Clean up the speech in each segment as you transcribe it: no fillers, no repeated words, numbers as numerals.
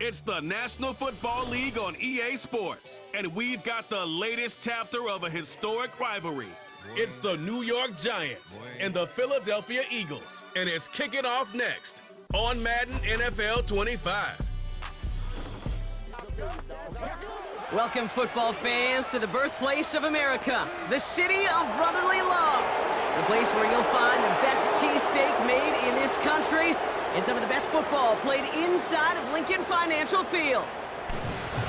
It's the National Football League on EA Sports, and we've got the latest chapter of a historic rivalry. It's the New York Giants and the Philadelphia Eagles, and it's kicking off next on Madden NFL 25. Welcome, football fans, to the birthplace of America, the city of brotherly love, the place where you'll find the best cheesesteak made in this country and some of the best football played inside of Lincoln Financial Field.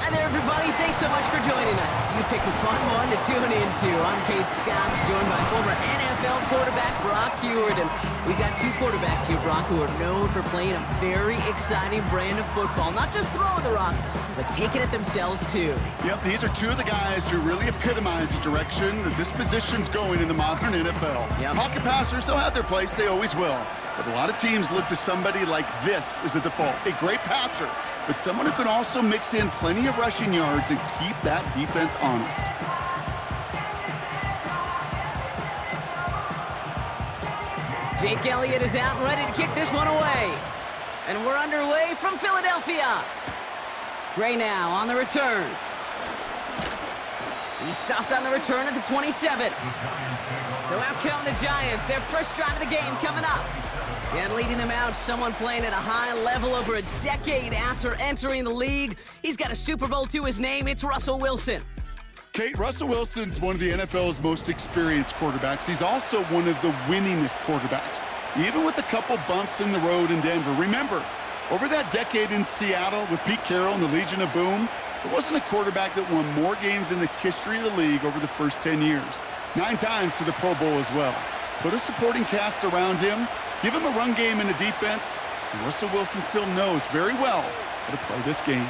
Hi there, everybody. Thanks so much for joining us. You picked a fun one to tune into. I'm Kate Scott, joined by former NFL quarterback Brock Huard. And we've got two quarterbacks here, Brock, who are known for playing a very exciting brand of football. Not just throwing the rock, but taking it themselves, too. Yep, these are two of the guys who really epitomize the direction that this position's going in the modern NFL. Yep. Pocket passers, they'll have their place. They always will. But a lot of teams look to somebody like this as a default. A great passer, but someone who can also mix in plenty of rushing yards and keep that defense honest. Jake Elliott is out and ready to kick this one away. And we're underway from Philadelphia. Gray now on the return. He stopped on the return at the 27. So out come the Giants. Their first drive of the game coming up. And leading them out, someone playing at a high level over a decade after entering the league. He's got a Super Bowl to his name. It's Russell Wilson. Kate, Russell Wilson's one of the NFL's most experienced quarterbacks. He's also one of the winningest quarterbacks, even with a couple bumps in the road in Denver. Remember, over that decade in Seattle with Pete Carroll and the Legion of Boom, there wasn't a quarterback that won more games in the history of the league over the first 10 years. 9 times to the Pro Bowl as well. Put a supporting cast around him, give him a run game and a defense, and Russell Wilson still knows very well how to play this game.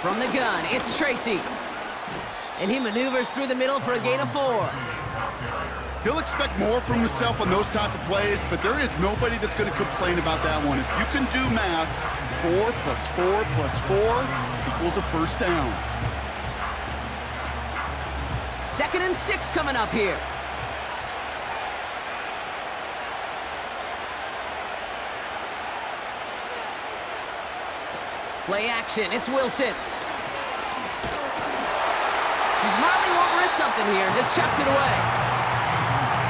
From the gun, it's Tracy. And he maneuvers through the middle for a gain of 4. He'll expect more from himself on those type of plays, but there is nobody that's going to complain about that one. If you can do math, 4 plus 4 plus 4 equals a first down. 2nd and 6 coming up here. Play action, it's Wilson. He smartly won't risk something here, just chucks it away.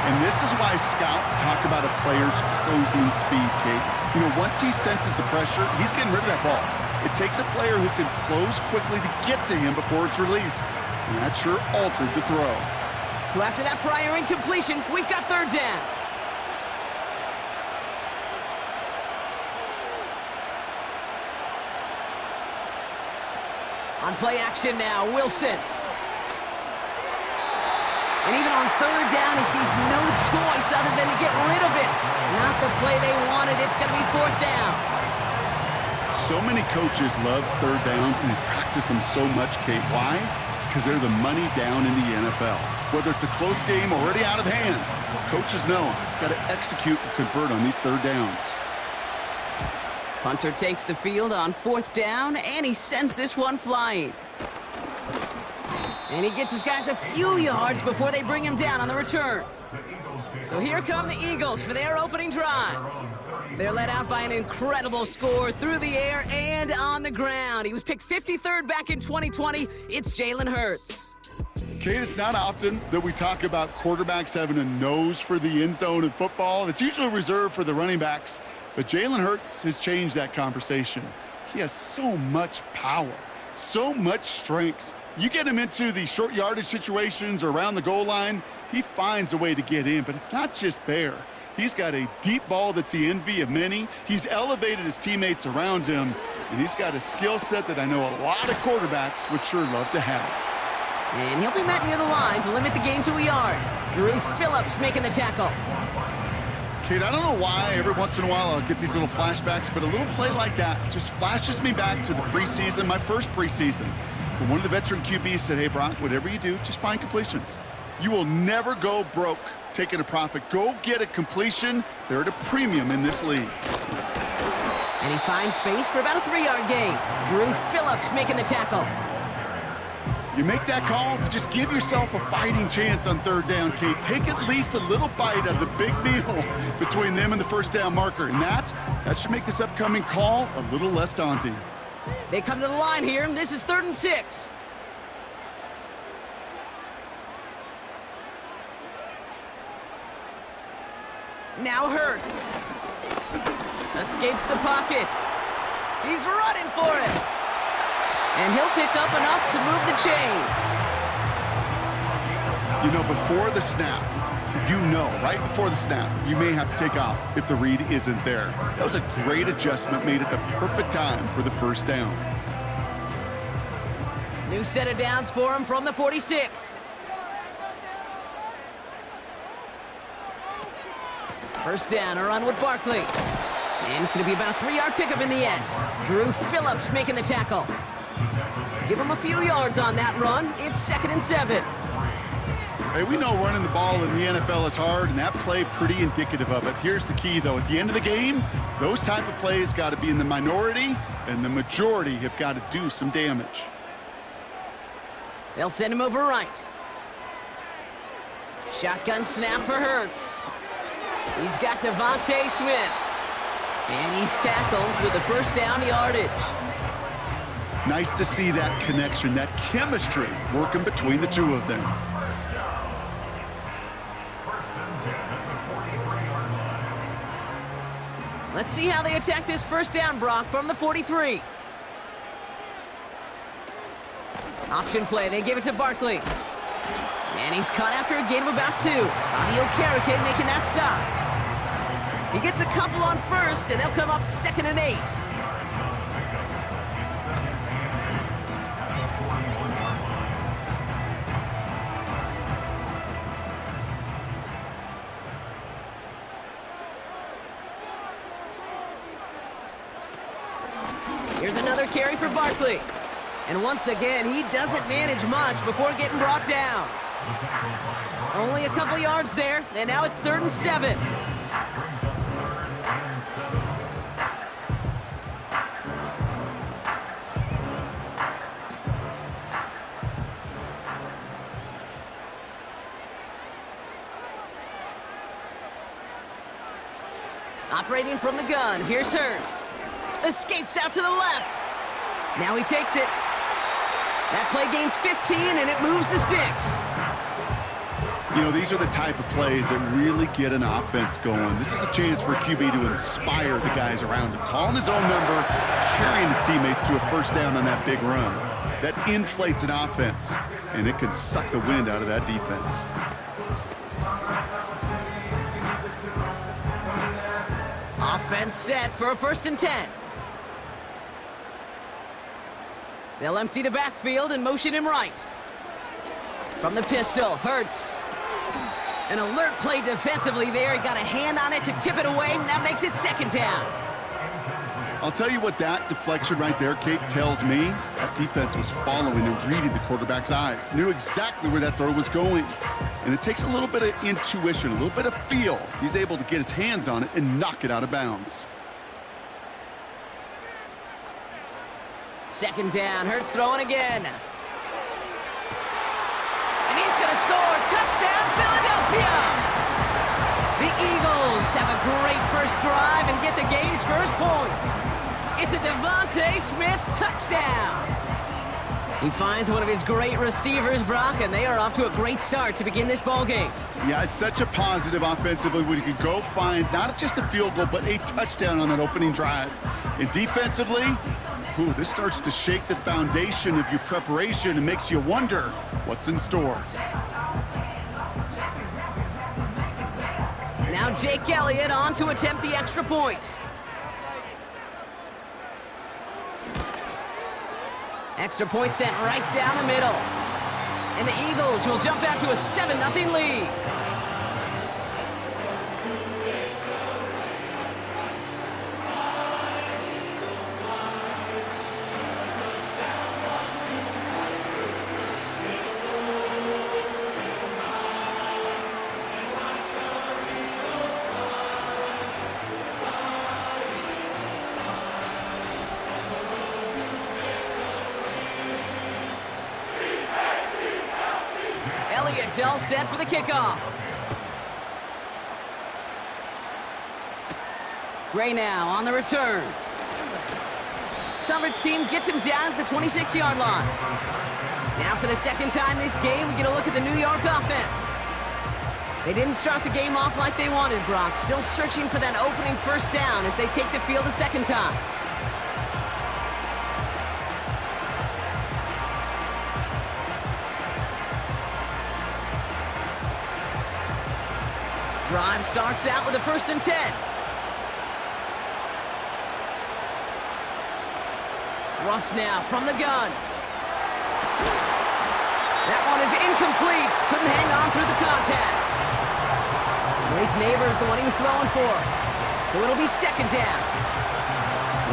And this is why scouts talk about a player's closing speed, Kate. You know, once he senses the pressure, he's getting rid of that ball. It takes a player who can close quickly to get to him before it's released. And that sure altered the throw. So after that prior incompletion, we've got 3rd down. On play action now, Wilson. And even on 3rd down, he sees no choice other than to get rid of it. Not the play they wanted. It's going to be 4th down. So many coaches love 3rd downs, and they practice them so much, Kate. Why? Because they're the money down in the NFL. Whether it's a close game already out of hand, coaches know got to execute and convert on these 3rd downs. Punter takes the field on 4th down, and he sends this one flying. And he gets his guys a few yards before they bring him down on the return. So here come the Eagles for their opening drive. They're led out by an incredible score through the air and on the ground. He was picked 53rd back in 2020. It's Jalen Hurts. Kate, it's not often that we talk about quarterbacks having a nose for the end zone in football. It's usually reserved for the running backs. But Jalen Hurts has changed that conversation. He has so much power, so much strength. You get him into the short yardage situations or around the goal line, he finds a way to get in. But it's not just there. He's got a deep ball that's the envy of many. He's elevated his teammates around him. And he's got a skill set that I know a lot of quarterbacks would sure love to have. And he'll be met near the line to limit the gain to a yard. Drew Phillips making the tackle. Kate, I don't know why every once in a while I'll get these little flashbacks, but a little play like that just flashes me back to the preseason, my first preseason. When one of the veteran QBs said, hey, Brock, whatever you do, just find completions. You will never go broke taking a profit. Go get a completion. They're at a premium in this league. And he finds space for about a 3-yard gain. Drew Phillips making the tackle. You make that call to just give yourself a fighting chance on 3rd down, Kate. Take at least a little bite of the big meal between them and the first down marker. And that should make this upcoming call a little less daunting. They come to the line here, and this is 3rd and 6. Now Hurts. Escapes the pocket. He's running for it. And he'll pick up enough to move the chains. You know, before the snap, right before the snap, you may have to take off if the read isn't there. That was a great adjustment made at the perfect time for the first down. New set of downs for him from the 46. First down, a run with Barkley. And it's going to be about a 3-yard pickup in the end. Drew Phillips making the tackle. Give him a few yards on that run. It's 2nd and 7. Hey, we know running the ball in the NFL is hard, and that play pretty indicative of it. Here's the key, though. At the end of the game, those type of plays got to be in the minority, and the majority have got to do some damage. They'll send him over right. Shotgun snap for Hurts. He's got Devontae Smith. And he's tackled with the first down yardage. Nice to see that connection, that chemistry working between the two of them. Let's see how they attack this first down, Brock, from the 43. Option play, they give it to Barkley. And he's caught after a gain of about 2. Bobby Okereke making that stop. He gets a couple on first, and they'll come up 2nd and 8. Here's another carry for Barkley. And once again, he doesn't manage much before getting brought down. Only a couple yards there, and now it's 3rd and 7. Operating from the gun, here's Hurts. Escapes out to the left. Now he takes it. That play gains 15, and it moves the sticks. You know, these are the type of plays that really get an offense going. This is a chance for a QB to inspire the guys around him. Calling his own number, carrying his teammates to a first down on that big run. That inflates an offense, and it can suck the wind out of that defense. Offense set for a 1st and 10. They'll empty the backfield and motion him right. From the pistol, Hurts. An alert play defensively there. He got a hand on it to tip it away, and that makes it 2nd down. I'll tell you what that deflection right there, Kate, tells me. That defense was following and reading the quarterback's eyes. Knew exactly where that throw was going. And it takes a little bit of intuition, a little bit of feel. He's able to get his hands on it and knock it out of bounds. 2nd down, Hurts throwing again. And he's going to score. Touchdown, Philadelphia! The Eagles have a great first drive and get the game's first points. It's a Devontae Smith touchdown. He finds one of his great receivers, Brock, and they are off to a great start to begin this ballgame. Yeah, it's such a positive offensively when you can go find not just a field goal, but a touchdown on that opening drive. And defensively, this starts to shake the foundation of your preparation and makes you wonder what's in store. Now Jake Elliott on to attempt the extra point. Extra point sent right down the middle. And the Eagles will jump out to a 7-0 lead. Elliott's all set for the kickoff. Gray now on the return. coverage team gets him down at the 26-yard line. Now for the second time this game, we get a look at the New York offense. They didn't start the game off like they wanted, Brock. Still searching for that opening first down as they take the field a second time. Drive starts out with a 1st and 10. Russ now from the gun. That one is incomplete. Couldn't hang on through the contact. Rafe Neighbors the one he was throwing for. So it'll be 2nd down.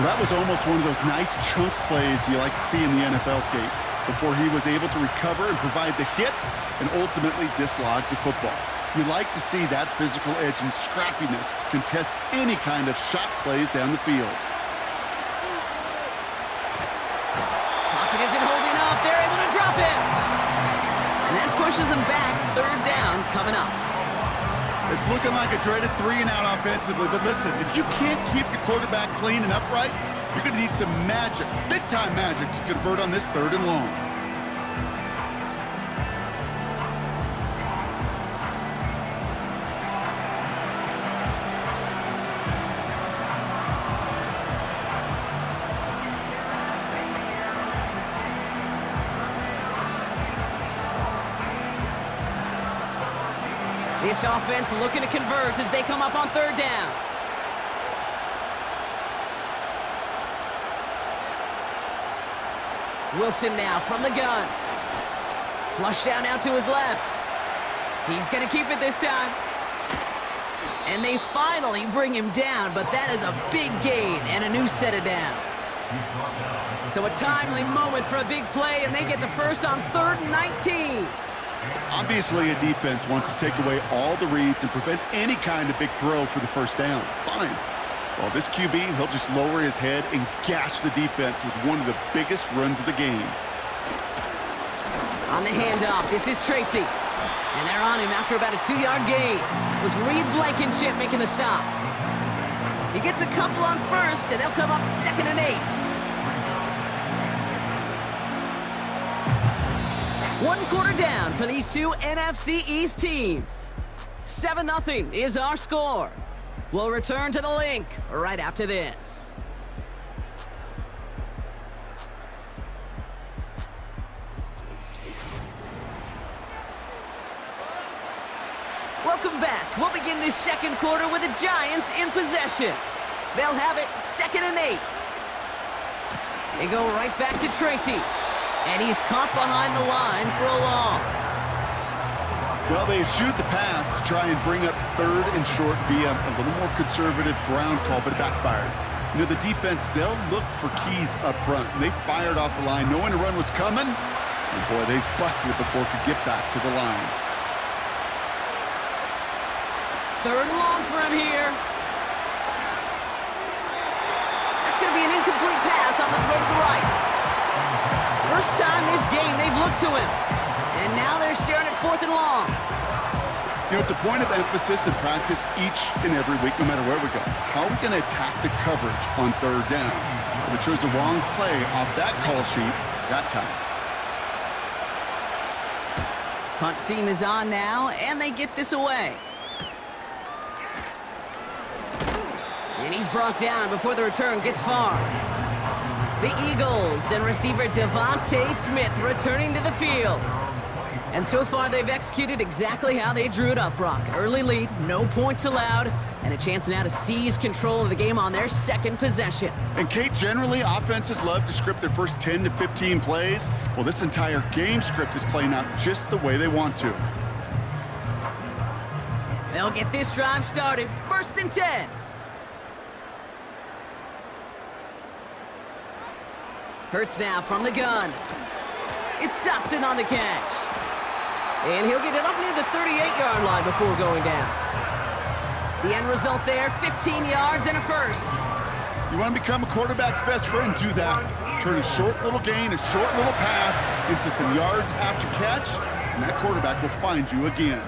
Well, that was almost one of those nice chunk plays you like to see in the NFL, Kate, before he was able to recover and provide the hit and ultimately dislodge the football. You like to see that physical edge and scrappiness to contest any kind of shot plays down the field. Pocket isn't holding up. They're able to drop him. And that pushes him back. 3rd down coming up. It's looking like a dreaded 3-and-out offensively, but listen, if you can't keep your quarterback clean and upright, you're going to need some magic, big-time magic, to convert on this 3rd and long. This offense looking to convert as they come up on 3rd down. Wilson now from the gun. Flush down out to his left. He's going to keep it this time. And they finally bring him down, but that is a big gain and a new set of downs. So a timely moment for a big play, and they get the first on 3rd and 19. Obviously, a defense wants to take away all the reads and prevent any kind of big throw for the first down. Fine. Well, this QB, he'll just lower his head and gash the defense with one of the biggest runs of the game. On the handoff, this is Tracy. And they're on him after about a 2-yard gain. It was Reed Blankenship making the stop. He gets a couple on 1st, and they'll come up 2nd and 8. 1 quarter down for these two NFC East teams. 7-0 is our score. We'll return to the link right after this. Welcome back. We'll begin this 2nd quarter with the Giants in possession. They'll have it 2nd and 8. They go right back to Tracy. And he's caught behind the line for a loss. Well, they eschewed the pass to try and bring up 3rd and short via a little more conservative ground call, but it backfired. You know, the defense, they'll look for keys up front. And they fired off the line knowing a run was coming. And boy, they busted it before it could get back to the line. 3rd and long for him here. That's going to be an incomplete pass on the throw to the right. First time this game they've looked to him. And now they're staring at 4th and long. You know, it's a point of emphasis in practice each and every week, no matter where we go. How are we going to attack the coverage on 3rd down? We chose the wrong play off that call sheet that time. Punt team is on now, and they get this away. And he's brought down before the return gets far. The Eagles and receiver Devontae Smith returning to the field. And so far, they've executed exactly how they drew it up, Brock. Early lead, no points allowed, and a chance now to seize control of the game on their 2nd possession. And, Kate, generally, offenses love to script their first 10 to 15 plays. Well, this entire game script is playing out just the way they want to. They'll get this drive started. 1st and 10. Hurts now from the gun. It's Dotson on the catch. And he'll get it up near the 38-yard line before going down. The end result there, 15 yards and a first. You want to become a quarterback's best friend? Do that. Turn a short little gain, a short little pass into some yards after catch, and that quarterback will find you again.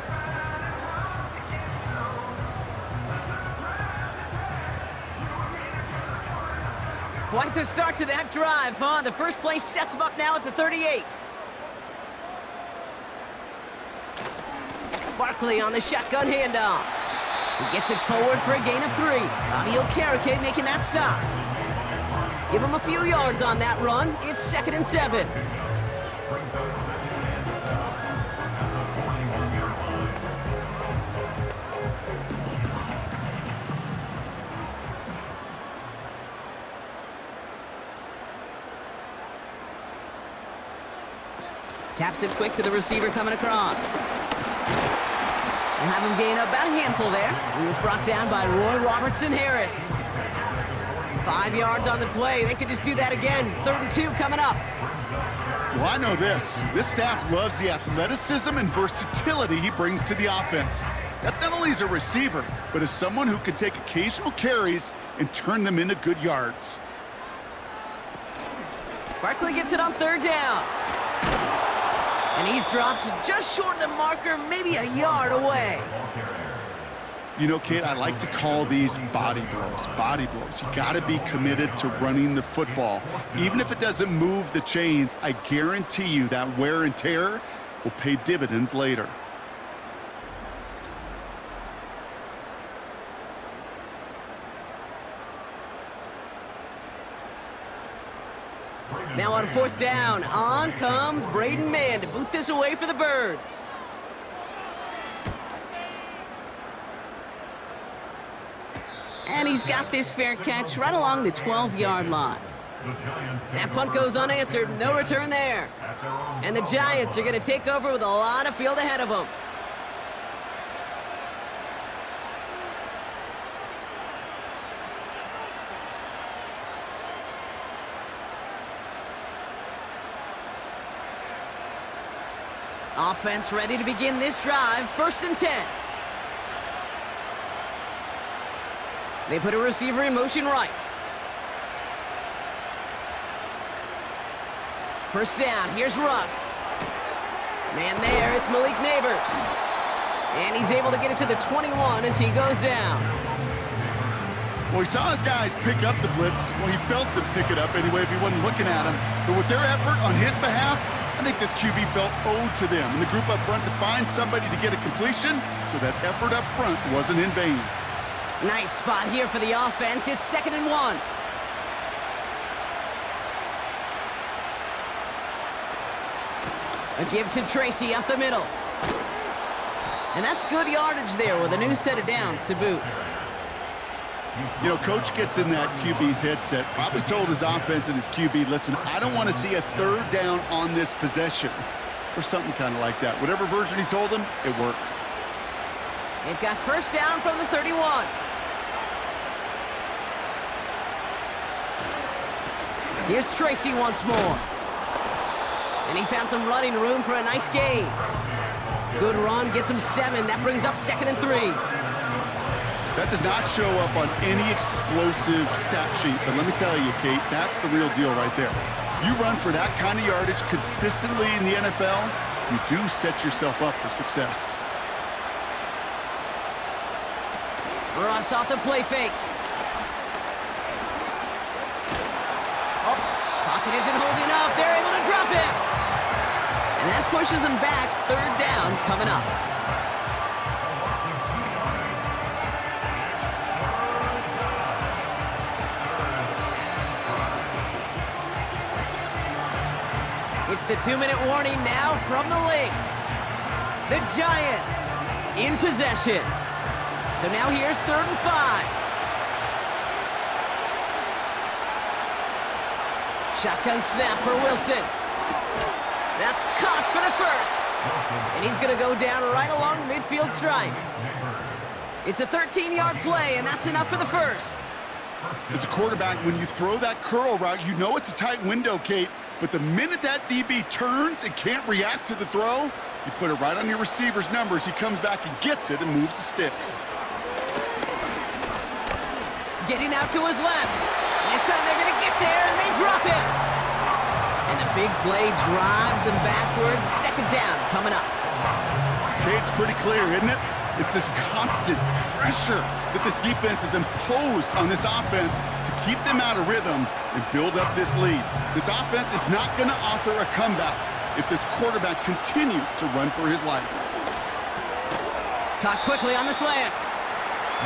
Quite Quite the start to that drive, huh? The first play sets him up now at the 38. Barkley on the shotgun handoff. He gets it forward for a gain of 3. Bobby Okereke making that stop. Give him a few yards on that run. It's 2nd and 7. Taps it quick to the receiver coming across. We'll have him gain about a handful there. He was brought down by Roy Robertson-Harris. 5 yards on the play. They could just do that again. 3rd and 2 coming up. Well, I know this. This staff loves the athleticism and versatility he brings to the offense. That's not only as a receiver, but as someone who can take occasional carries and turn them into good yards. Barkley gets it on 3rd down. And he's dropped just short of the marker, maybe a yard away. You know, Kate, I like to call these body blows. Body blows. You got to be committed to running the football. Even if it doesn't move the chains, I guarantee you that wear and tear will pay dividends later. Now on 4th down, on comes Braden Mann to boot this away for the Birds. And he's got this fair catch right along the 12-yard line. That punt goes unanswered, no return there. And the Giants are going to take over with a lot of field ahead of them. Offense ready to begin this drive, 1st and 10. They put a receiver in motion right. 1st down, here's Russ. Man there, it's Malik Neighbors. And he's able to get it to the 21 as he goes down. Well, he saw his guys pick up the blitz. Well, he felt them pick it up anyway if he wasn't looking at him. But with their effort on his behalf, I think this QB felt owed to them and the group up front to find somebody to get a completion, so that effort up front wasn't in vain. Nice spot here for the offense. It's 2nd and 1. A give to Tracy up the middle. And that's good yardage there with a new set of downs to boot. You know, Coach gets in that QB's headset, probably told his offense and his QB, listen, I don't want to see a 3rd down on this possession, or something kind of like that. Whatever version he told him, it worked. They've got 1st down from the 31. Here's Tracy once more. And he found some running room for a nice gain. Good run, gets him 7. That brings up 2nd and 3. That does not show up on any explosive stat sheet, but let me tell you, Kate, that's the real deal right there. You run for that kind of yardage consistently in the NFL, you do set yourself up for success. Russ off the play fake. Oh, pocket isn't holding up. They're able to drop it. And that pushes them back. 3rd down coming up. It's the 2-minute warning now from the link. The Giants in possession. So now here's 3rd and 5. Shotgun snap for Wilson. That's caught for the 1st. And he's going to go down right along the midfield stripe. It's a 13-yard play, and that's enough for the 1st. As a quarterback, when you throw that curl route, you know it's a tight window, Kate. But the minute that DB turns and can't react to the throw, you put it right on your receiver's numbers. He comes back and gets it and moves the sticks. Getting out to his left. This time they're going to get there, and they drop it. And the big play drives them backwards. 2nd down coming up. Kate, it's pretty clear, isn't it? It's this constant pressure that this defense has imposed on this offense to keep them out of rhythm and build up this lead. This offense is not going to offer a comeback if this quarterback continues to run for his life. Caught quickly on the slant.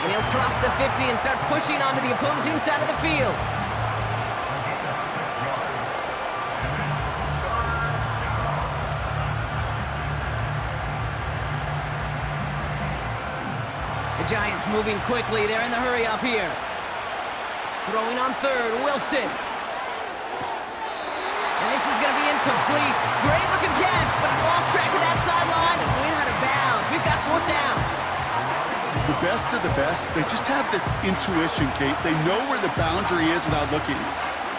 And he'll cross the 50 and start pushing onto the opposing side of the field. The Giants moving quickly. They're in the hurry up here. Throwing on third, Wilson. And this is going to be incomplete. Great looking catch, but he lost track of that sideline and went out of bounds. We've got fourth down. The best of the best, they just have this intuition, Kate. They know where the boundary is without looking.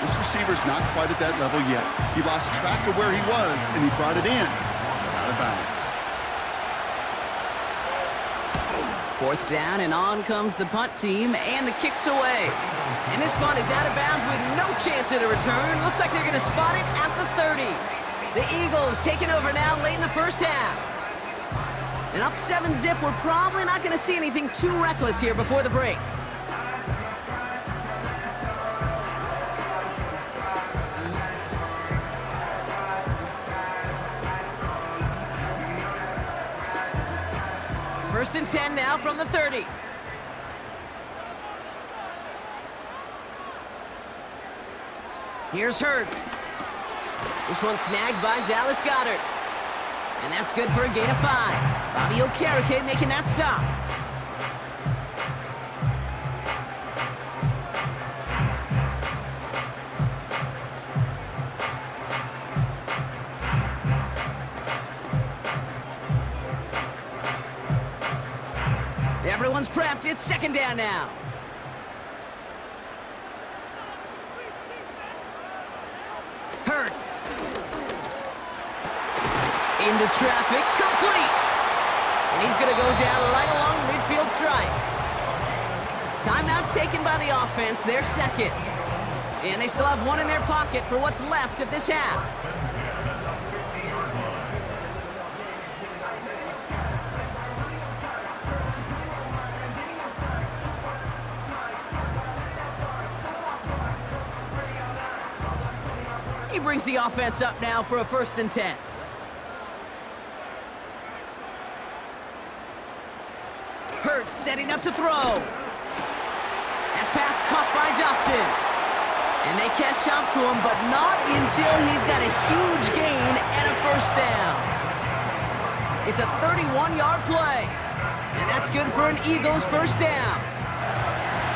This receiver's not quite at that level yet. He lost track of where he was, and he brought it in, but out of bounds. Fourth down, and on comes the punt team, and the kick's away. And this punt is out of bounds with no chance at a return. Looks like they're going to spot it at the 30. The Eagles taking over now late in the first half. And up 7-zip, we're probably not going to see anything too reckless here before the break. First and 10 now from the 30. Here's Hurts. This one snagged by Dallas Goedert. And that's good for a gain of 5. Bobby Okereke making that stop. Everyone's prepped. It's second down now. Hurts. Into traffic, complete! And he's going to go down right along midfield stripe. Timeout taken by the offense, their second. And they still have one in their pocket for what's left of this half. He brings the offense up now for a first and 10. Hurts setting up to throw. That pass caught by Dotson. And they catch up to him, but not until he's got a huge gain and a first down. It's a 31-yard play. And that's good for an Eagles first down.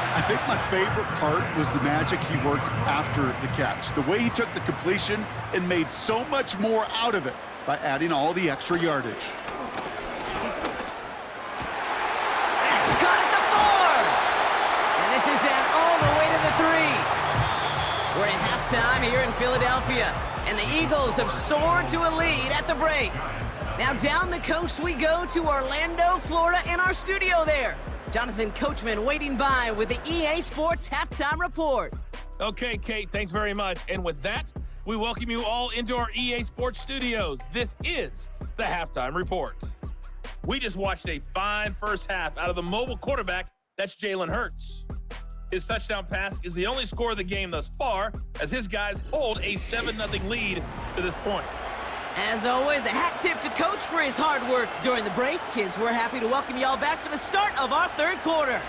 I think my favorite part was the magic he worked after the catch. The way he took the completion and made so much more out of it by adding all the extra yardage. That's caught at the 4. And this is down all the way to the 3. We're at halftime here in Philadelphia. And the Eagles have soared to a lead at the break. Now down the coast we go to Orlando, Florida, in our studio there. Jonathan Coachman waiting by with the EA Sports Halftime Report. Okay, Kate, thanks very much. And with that, we welcome you all into our EA Sports studios. This is the Halftime Report. We just watched a fine first half out of the mobile quarterback, that's Jalen Hurts. His touchdown pass is the only score of the game thus far, as his guys hold a 7-0 lead to this point. As always, a hat tip to Coach for his hard work during the break, as we're happy to welcome y'all back for the start of our third quarter.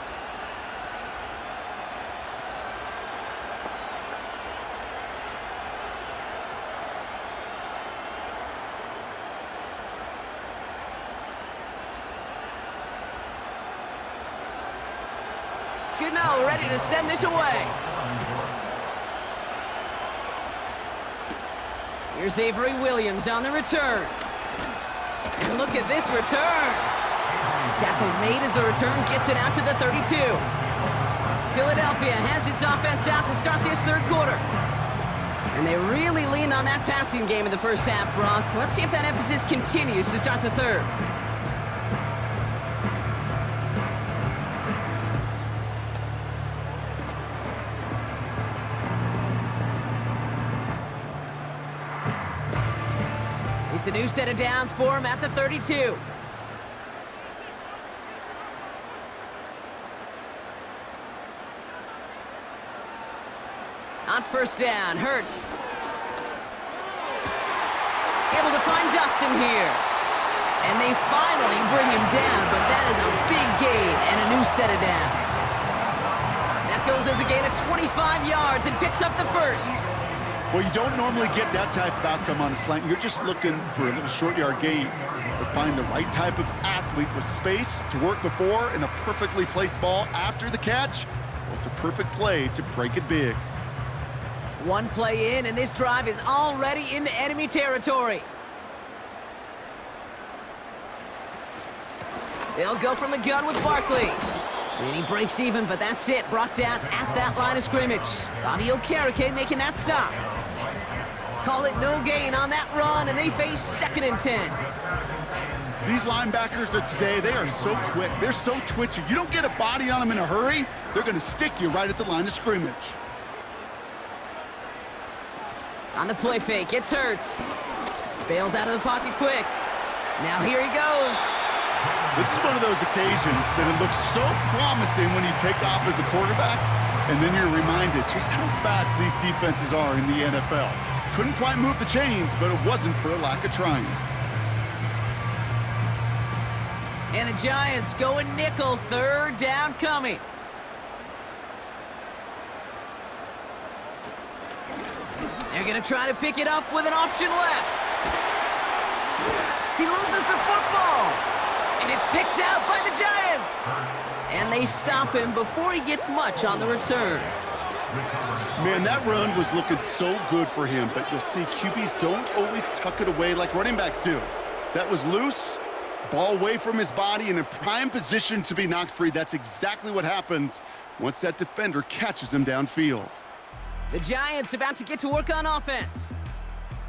Gano ready to send this away. Here's Avery Williams on the return. And look at this return. Tackle made as the return gets it out to the 32. Philadelphia has its offense out to start this third quarter. And they really leaned on that passing game in the first half, Brock. Let's see if that emphasis continues to start the third. It's a new set of downs for him at the 32. first down. Hurts. Able to find Dotson here. And they finally bring him down, but that is a big gain and a new set of downs. That goes as a gain of 25 yards and picks up the first. Well, you don't normally get that type of outcome on a slant. You're just looking for a little short yard gain. But find the right type of athlete with space to work before and a perfectly placed ball after the catch. Well, it's a perfect play to break it big. One play in, and this drive is already into enemy territory. They'll go from the gun with Barkley. And he breaks even, but that's it. Brought down at that line of scrimmage. Bobby Okereke making that stop. Call it no gain on that run, and they face 2nd and 10. These linebackers of today, they are so quick. They're so twitchy. You don't get a body on them in a hurry, they're going to stick you right at the line of scrimmage. On the play fake, it's Hurts. Bails out of the pocket quick. Now here he goes. This is one of those occasions that it looks so promising when you take off as a quarterback, and then you're reminded just how fast these defenses are in the NFL. Couldn't quite move the chains, but it wasn't for a lack of trying. And the Giants going nickel, 3rd down coming. They're going to try to pick it up with an option left. He loses the football. And it's picked out by the Giants. And they stop him before he gets much on the return. Man, that run was looking so good for him, but you'll see QBs don't always tuck it away like running backs do. That was loose, ball away from his body, and in prime position to be knocked free. That's exactly what happens once that defender catches him downfield. The Giants about to get to work on offense.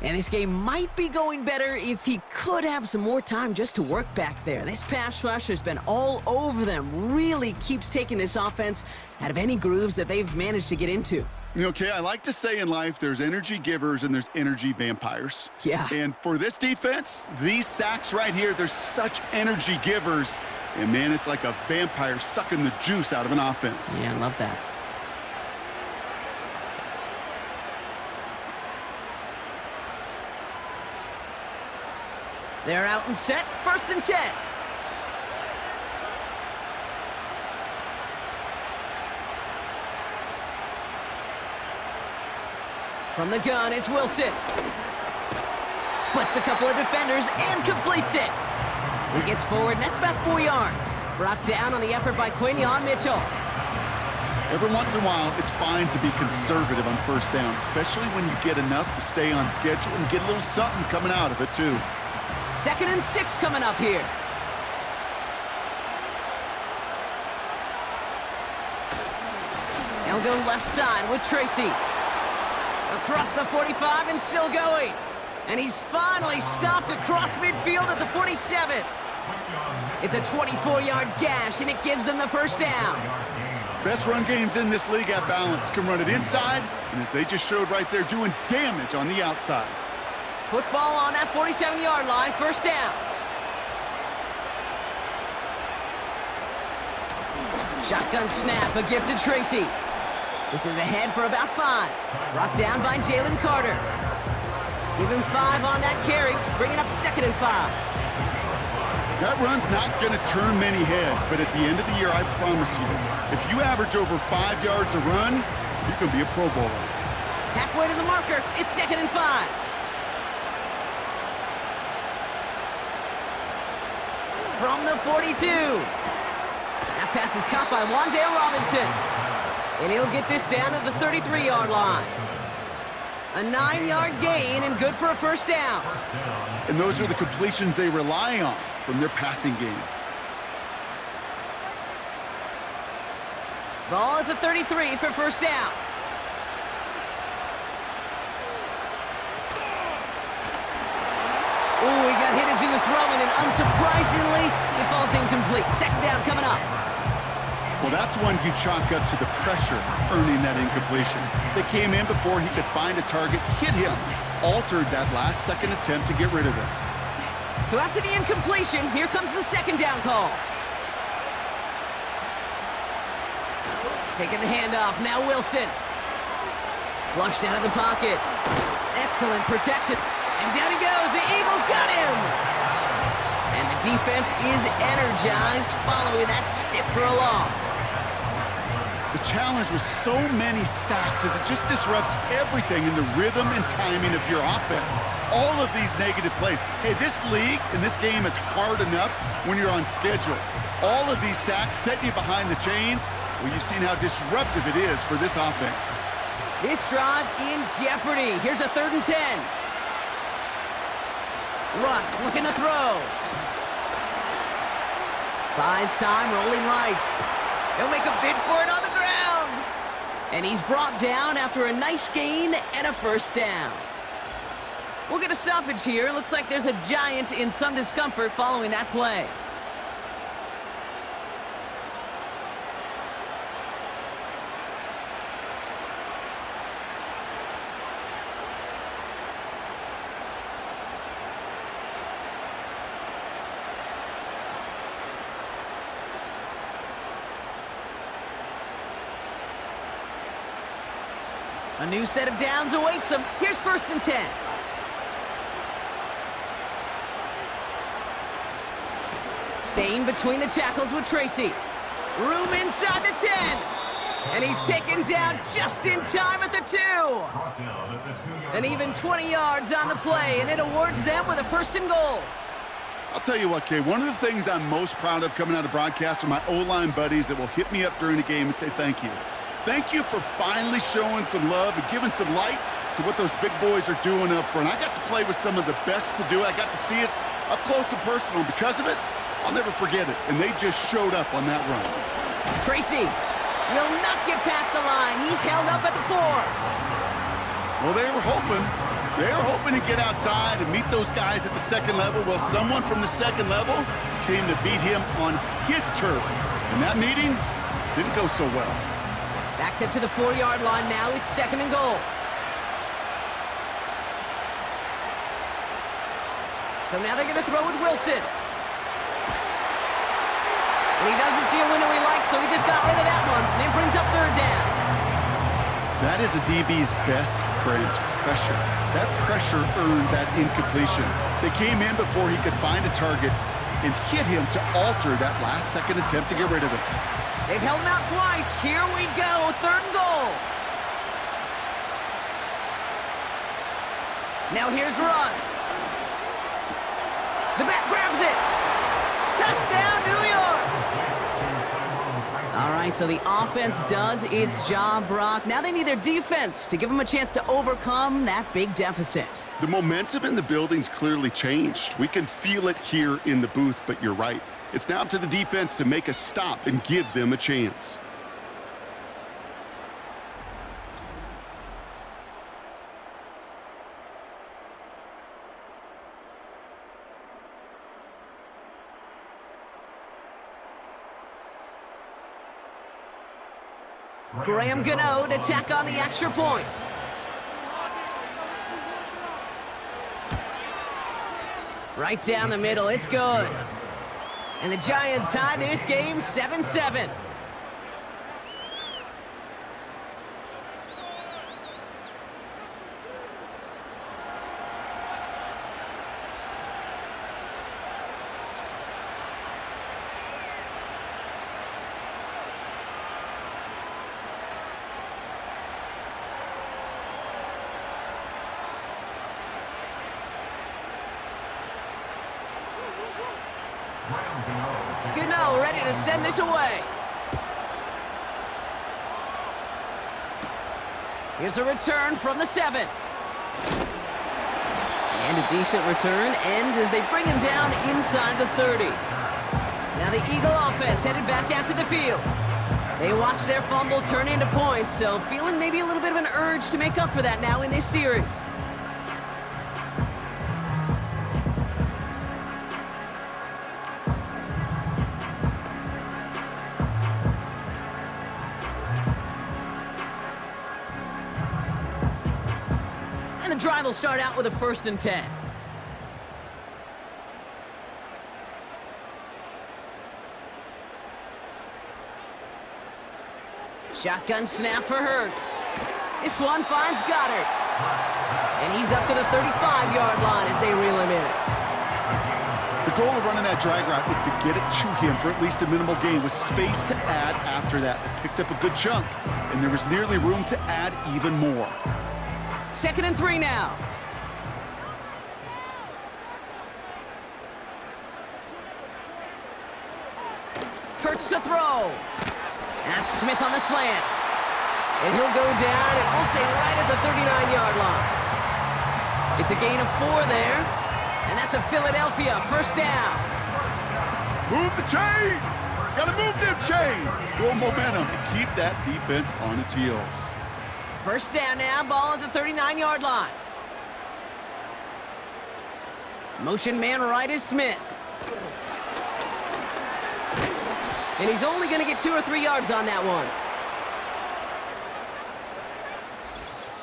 And this game might be going better if he could have some more time just to work back there. This pass rush has been all over them. Really keeps taking this offense out of any grooves that they've managed to get into. Okay, I like to say in life there's energy givers and there's energy vampires. Yeah. And for this defense, these sacks right here, they're such energy givers. And man, it's like a vampire sucking the juice out of an offense. Yeah, I love that. They're out and set, 1st and 10. From the gun, it's Wilson. Splits a couple of defenders and completes it. He gets forward, and that's about 4 yards. Brought down on the effort by Quinyon Mitchell. Every once in a while, it's fine to be conservative on 1st down, especially when you get enough to stay on schedule and get a little something coming out of it, too. 2nd and 6 coming up here. They'll go left side with Tracy. Across the 45 and still going. And he's finally stopped across midfield at the 47. It's a 24-yard gash, and it gives them the 1st down. Best run games in this league at balance can run it inside, and as they just showed right there, doing damage on the outside. Football on that 47-yard line, 1st down. Shotgun snap, a gift to Tracy. This is ahead for about 5. Brought down by Jalen Carter. Give him 5 on that carry, bringing up 2nd and 5. That run's not going to turn many heads, but at the end of the year, I promise you, if you average over 5 yards a run, you're going to be a Pro Bowler. Halfway to the marker, it's 2nd and 5. From the 42. That pass is caught by Wan'Dale Robinson. And he'll get this down to the 33-yard line. A 9-yard gain and good for a 1st down. And those are the completions they rely on from their passing game. Ball at the 33 for 1st down. Ooh, he got hit as he was throwing, and unsurprisingly, it falls incomplete. 2nd down coming up. Well, that's one you chalk up to the pressure earning that incompletion. They came in before he could find a target, hit him, altered that last second attempt to get rid of it. So after the incompletion, here comes the 2nd down call. Taking the handoff, now Wilson. Flushed out of the pocket. Excellent protection. And down he goes. The Eagles got him. And the defense is energized following that stick for a loss. The challenge with so many sacks is it just disrupts everything in the rhythm and timing of your offense. All of these negative plays. Hey, this league and this game is hard enough when you're on schedule. All of these sacks setting you behind the chains. Well, you've seen how disruptive it is for this offense. This drive in jeopardy. Here's a 3rd and 10. Russ looking to throw. Buys time, rolling right. He'll make a bid for it on the ground. And he's brought down after a nice gain and a 1st down. We'll get a stoppage here. Looks like there's a Giant in some discomfort following that play. A new set of downs awaits him. Here's 1st and 10. Staying between the tackles with Tracy. Room inside the 10. And he's taken down just in time at the 2. And even 20 yards on the play, and it awards them with a 1st and goal. I'll tell you what, Kay, one of the things I'm most proud of coming out of broadcast are my O-line buddies that will hit me up during the game and say thank you. Thank you for finally showing some love and giving some light to what those big boys are doing up front. I got to play with some of the best to do it. I got to see it up close and personal. Because of it, I'll never forget it. And they just showed up on that run. Tracy will not get past the line. He's held up at the 4. Well, they were hoping. They were hoping to get outside and meet those guys at the 2nd level. Well, someone from the 2nd level came to beat him on his turf. And that meeting didn't go so well. Backed up to the 4-yard line now. It's 2nd and goal. So now they're going to throw with Wilson. And he doesn't see a window he likes, so he just got rid of that one. And it brings up 3rd down. That is a DB's best friend, pressure. That pressure earned that incompletion. They came in before he could find a target and hit him to alter that last-second attempt to get rid of it. They've held him out twice. Here we go. 3rd and goal. Now here's Russ. The back grabs it. Touchdown, New York. All right, so the offense does its job, Brock. Now they need their defense to give them a chance to overcome that big deficit. The momentum in the building's clearly changed. We can feel it here in the booth, but you're right. It's now up to the defense to make a stop and give them a chance. Graham Gano to tack on the extra point. Right down the middle, it's good. And the Giants tie this game 7-7. Gano ready to send this away. Here's a return from the 7. And a decent return ends as they bring him down inside the 30. Now the Eagle offense headed back out to the field. They watch their fumble turn into points, so feeling maybe a little bit of an urge to make up for that now in this series. And the drive will start out with a 1st and 10. Shotgun snap for Hurts. This one finds Goddard. And he's up to the 35-yard line as they reel him in. The goal of running that drag route is to get it to him for at least a minimal gain with space to add after that. They picked up a good chunk, and there was nearly room to add even more. 2nd and 3 now. Hurts to throw. That's Smith on the slant. And he'll go down, and we'll say right at the 39-yard line. It's a gain of 4 there, and that's a Philadelphia first down. Move the chains! Gotta move them chains! Build momentum and keep that defense on its heels. First down now, ball at the 39-yard line. Motion man right is Smith. And he's only going to get 2 or 3 yards on that one.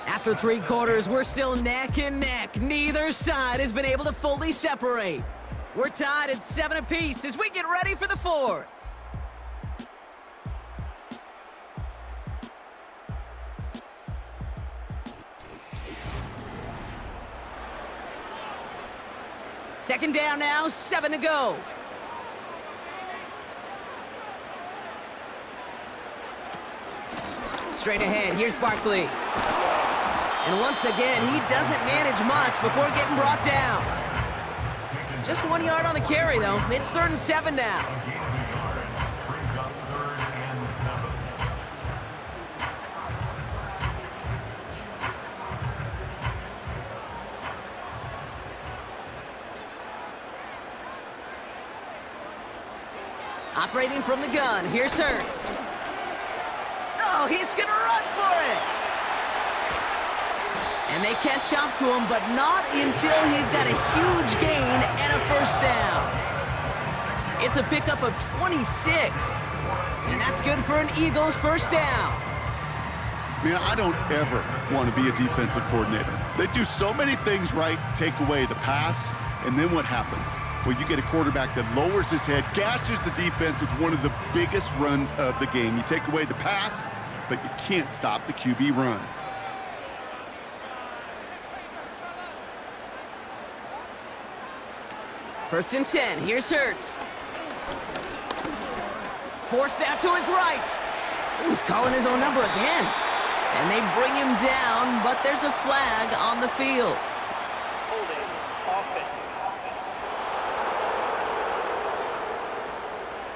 After 3 quarters, we're still neck and neck. Neither side has been able to fully separate. We're tied at 7 apiece as we get ready for the 4th. Second down now, 7 to go. Straight ahead, here's Barkley. And once again, he doesn't manage much before getting brought down. Just 1 yard on the carry, though. It's 3rd and 7 now. Operating from the gun, here's Hurts. Oh, he's gonna run for it! And they catch up to him, but not until he's got a huge gain and a first down. It's a pickup of 26, and that's good for an Eagles first down. Man, I don't ever want to be a defensive coordinator. They do so many things right to take away the pass, and then what happens? Well, you get a quarterback that lowers his head, gashes the defense with one of the biggest runs of the game. You take away the pass, but you can't stop the QB run. First and 10, here's Hurts. Forced out to his right. Ooh, he's calling his own number again. And they bring him down, but there's a flag on the field.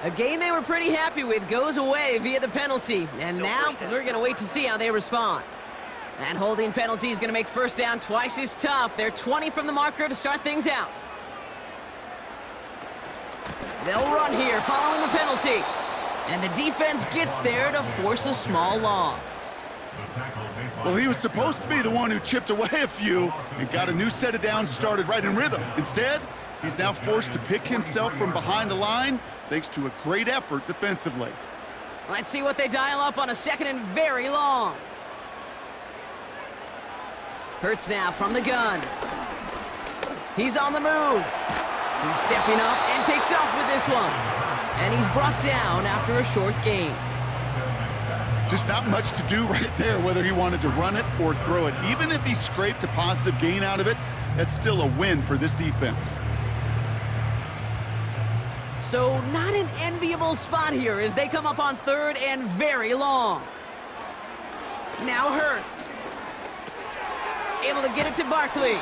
A game they were pretty happy with goes away via the penalty. And now we're going to wait to see how they respond. That holding penalty is going to make first down twice as tough. They're 20 from the marker to start things out. They'll run here following the penalty. And the defense gets there to force a small loss. Well, he was supposed to be the one who chipped away a few and got a new set of downs started right in rhythm. Instead, he's now forced to pick himself from behind the line thanks to a great effort defensively. Let's see what they dial up on a 2nd and very long. Hurts now from the gun. He's on the move. He's stepping up and takes off with this one. And he's brought down after a short gain. Just not much to do right there, whether he wanted to run it or throw it. Even if he scraped a positive gain out of it, that's still a win for this defense. So not an enviable spot here as they come up on 3rd and very long. Now Hurts. Able to get it to Barkley.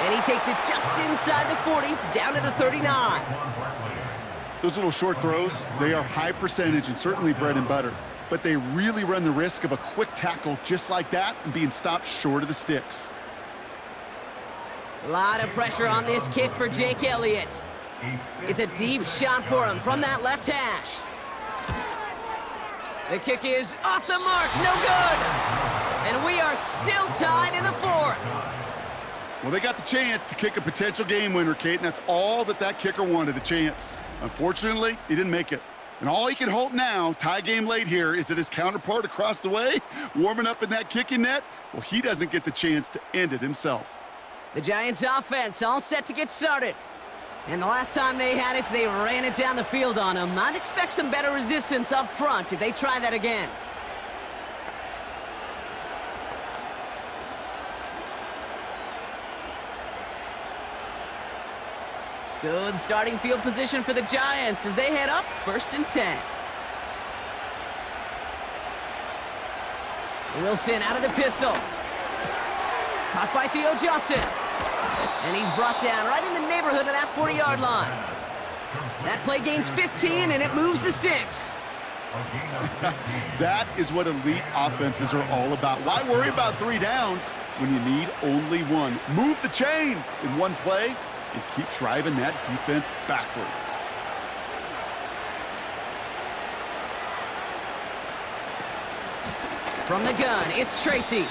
And he takes it just inside the 40, down to the 39. Those little short throws, they are high percentage and certainly bread and butter. But they really run the risk of a quick tackle just like that and being stopped short of the sticks. A lot of pressure on this kick for Jake Elliott. It's a deep shot for him from that left hash. The kick is off the mark, no good. And we are still tied in the 4th. Well, they got the chance to kick a potential game winner, Kate, and that's all that kicker wanted, a chance. Unfortunately, he didn't make it. And all he can hope now, tie game late here, is that his counterpart across the way, warming up in that kicking net, well, he doesn't get the chance to end it himself. The Giants offense all set to get started. And the last time they had it, they ran it down the field on him. I'd expect some better resistance up front if they try that again. Good starting field position for the Giants as they head up 1st and 10. Wilson out of the pistol. Caught by Theo Johnson. And he's brought down right in the neighborhood of that 40-yard line. That play gains 15, and it moves the sticks. That is what elite offenses are all about. Why worry about 3 downs when you need only 1? Move the chains in one play and keep driving that defense backwards. From the gun, it's Tracy.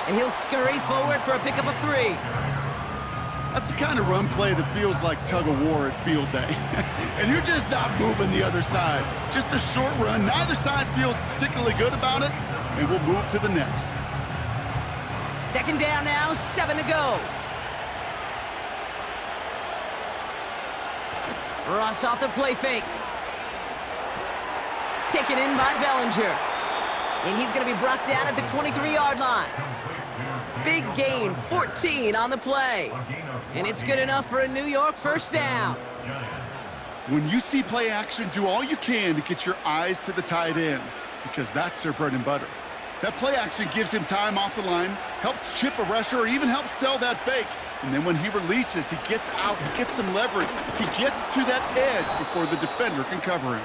And he'll scurry forward for a pickup of 3. That's the kind of run play that feels like tug-of-war at field day. And you're just not moving the other side. Just a short run. Neither side feels particularly good about it, and we'll move to the next. 2nd down now, 7 to go. Ross off the play fake. Taken in by Bellinger. And he's going to be brought down at the 23-yard line. Big gain, 14 on the play. And it's good enough for a New York 1st down. When you see play action, do all you can to get your eyes to the tight end, because that's their bread and butter. That play action gives him time off the line, helps chip a rusher, or even helps sell that fake. And then when he releases, he gets out, he gets some leverage. He gets to that edge before the defender can cover him.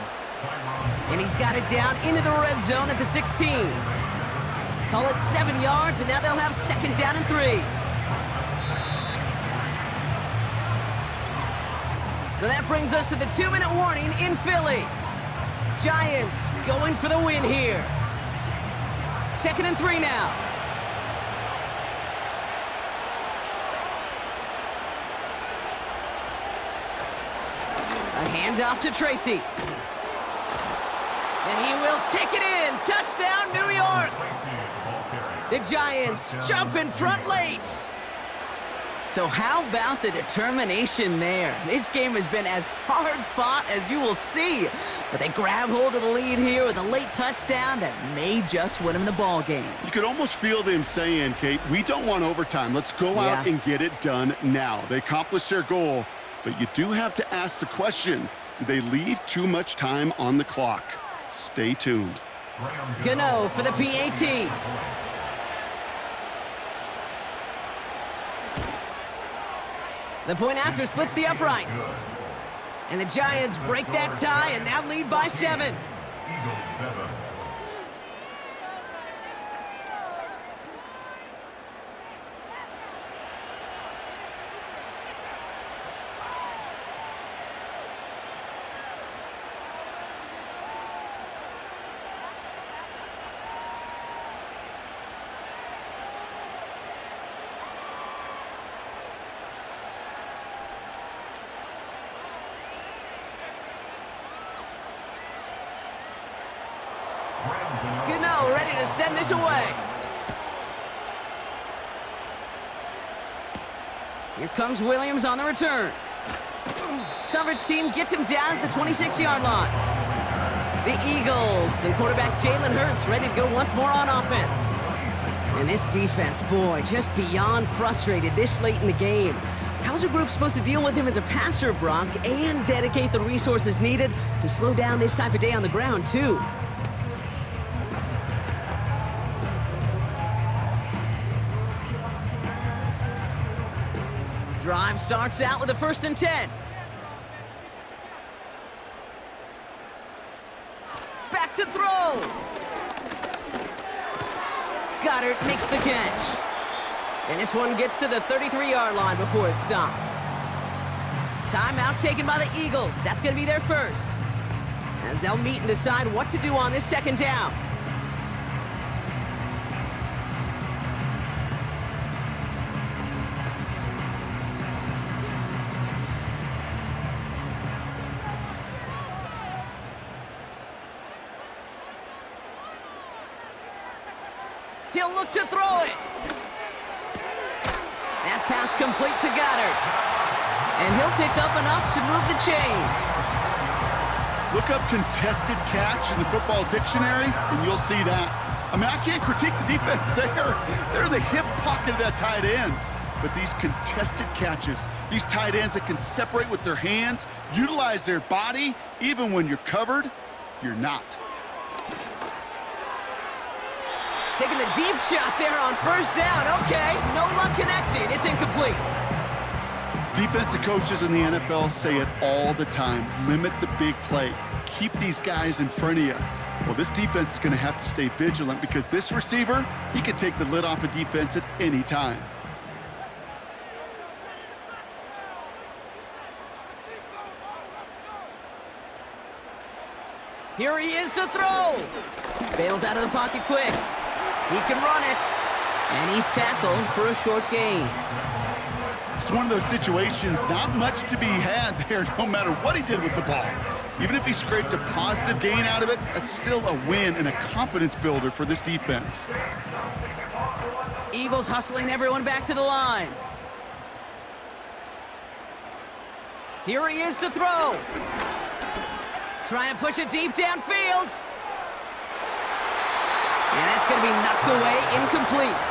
And he's got it down into the red zone at the 16. Call it 7 yards, and now they'll have 2nd down and 3. So that brings us to the 2-minute warning in Philly. Giants going for the win here. 2nd and 3 now. A handoff to Tracy. And he will take it in. Touchdown, New York. The Giants jump in front late. So how about the determination there? This game has been as hard fought as you will see. But they grab hold of the lead here with a late touchdown that may just win them the ball game. You could almost feel them saying, Kate, we don't want overtime. Let's go out and get it done now. They accomplished their goal, but you do have to ask the question, did they leave too much time on the clock? Stay tuned. Gano for the PAT. The point after splits the uprights. And the Giants break that tie and now lead by 7. Gano ready to send this away. Here comes Williams on the return. Coverage team gets him down at the 26-yard line. The Eagles and quarterback Jalen Hurts ready to go once more on offense. And this defense, boy, just beyond frustrated this late in the game. How's a group supposed to deal with him as a passer, Brock, and dedicate the resources needed to slow down this type of day on the ground, too? Drive starts out with a 1st and 10. Back to throw. Goddard makes the catch. And this one gets to the 33-yard line before it's stopped. Timeout taken by the Eagles. That's going to be their first, as they'll meet and decide what to do on this 2nd down. He'll look to throw it. That pass complete to Goddard. And he'll pick up enough to move the chains. Look up contested catch in the football dictionary, and you'll see that. I mean, I can't critique the defense there. They're in the hip pocket of that tight end. but these contested catches, these tight ends that can separate with their hands, utilize their body, even when you're covered, you're not. Taking the deep shot there on first down. Okay, no luck connecting. It's incomplete. Defensive coaches in the NFL say it all the time. Limit the big play. Keep these guys in front of you. Well, this defense is going to have to stay vigilant because this receiver, he could take the lid off a defense at any time. Here he is to throw. Bails out of the pocket quick. He can run it. And he's tackled for a short gain. It's one of those situations, not much to be had there no matter what he did with the ball. Even if he scraped a positive gain out of it, that's still a win and a confidence builder for this defense. Eagles hustling everyone back to the line. Here he is to throw. Trying to push it deep downfield. And that's going to be knocked away, incomplete.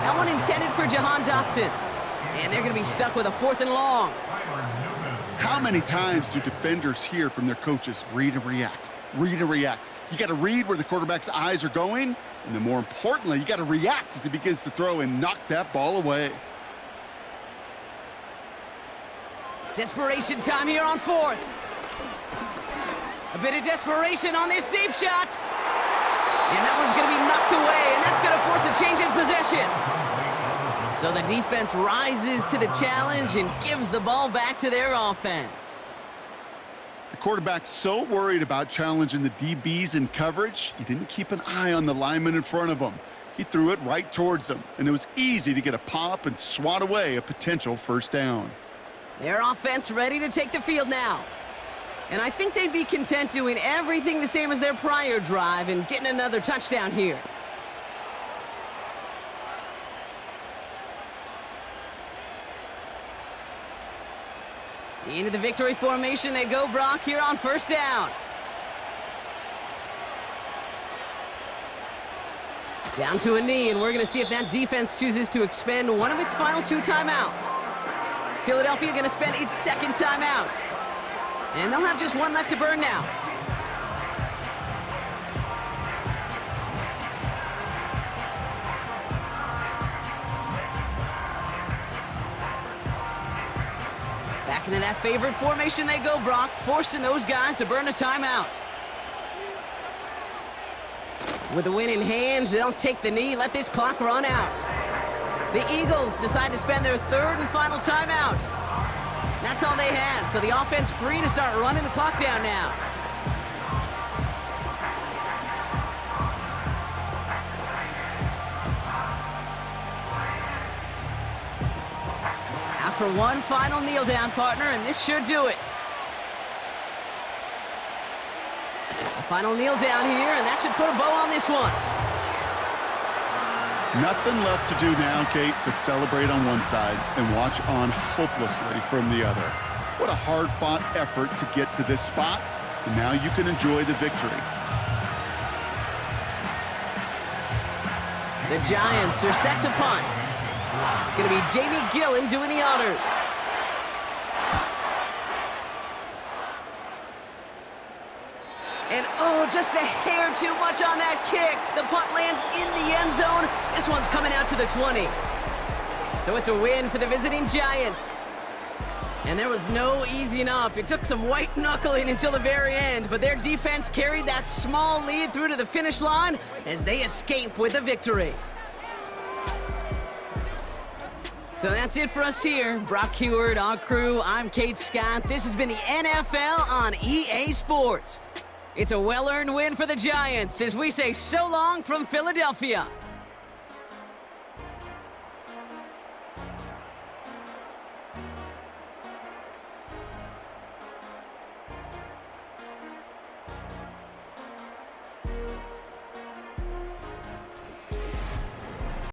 That one intended for Jahan Dotson. And they're going to be stuck with a 4th and long. How many times do defenders hear from their coaches, read and react, read and react? You got to read where the quarterback's eyes are going, and then more importantly, you got to react as he begins to throw and knock that ball away. Desperation time here on 4th. A bit of desperation on this deep shot. And that one's going to be knocked away, and that's going to force a change in possession. So the defense rises to the challenge and gives the ball back to their offense. The quarterback's so worried about challenging the DBs in coverage, he didn't keep an eye on the lineman in front of him. He threw it right towards him, and it was easy to get a pop and swat away a potential first down. Their offense ready to take the field now. And I think they'd be content doing everything the same as their prior drive and getting another touchdown here. Into the victory formation they go, Brock, here on first down. Down to a knee, and we're going to see if that defense chooses to expend one of its final 2 timeouts. Philadelphia going to spend its 2nd timeout. And they'll have just 1 left to burn now. Back into that favorite formation they go, Brock, forcing those guys to burn a timeout. With the win in hand, they don't take the knee, let this clock run out. The Eagles decide to spend their 3rd and final timeout. That's all they had, so the offense free to start running the clock down now. After one final kneel down, partner, and this should do it. A final kneel down here, and that should put a bow on this one. Nothing left to do now, Kate, but celebrate on one side and watch on hopelessly from the other. What a hard-fought effort to get to this spot, and now you can enjoy the victory. The Giants are set to punt. It's going to be Jamie Gillen doing the honors. And oh, just a hair too much on that kick. The punt lands in the end zone. This one's coming out to the 20. So it's a win for the visiting Giants. And there was no easing up. It took some white knuckling until the very end, but their defense carried that small lead through to the finish line as they escape with a victory. So that's it for us here. Brock Heward, our crew, I'm Kate Scott. This has been the NFL on EA Sports. It's a well-earned win for the Giants as we say so long from Philadelphia.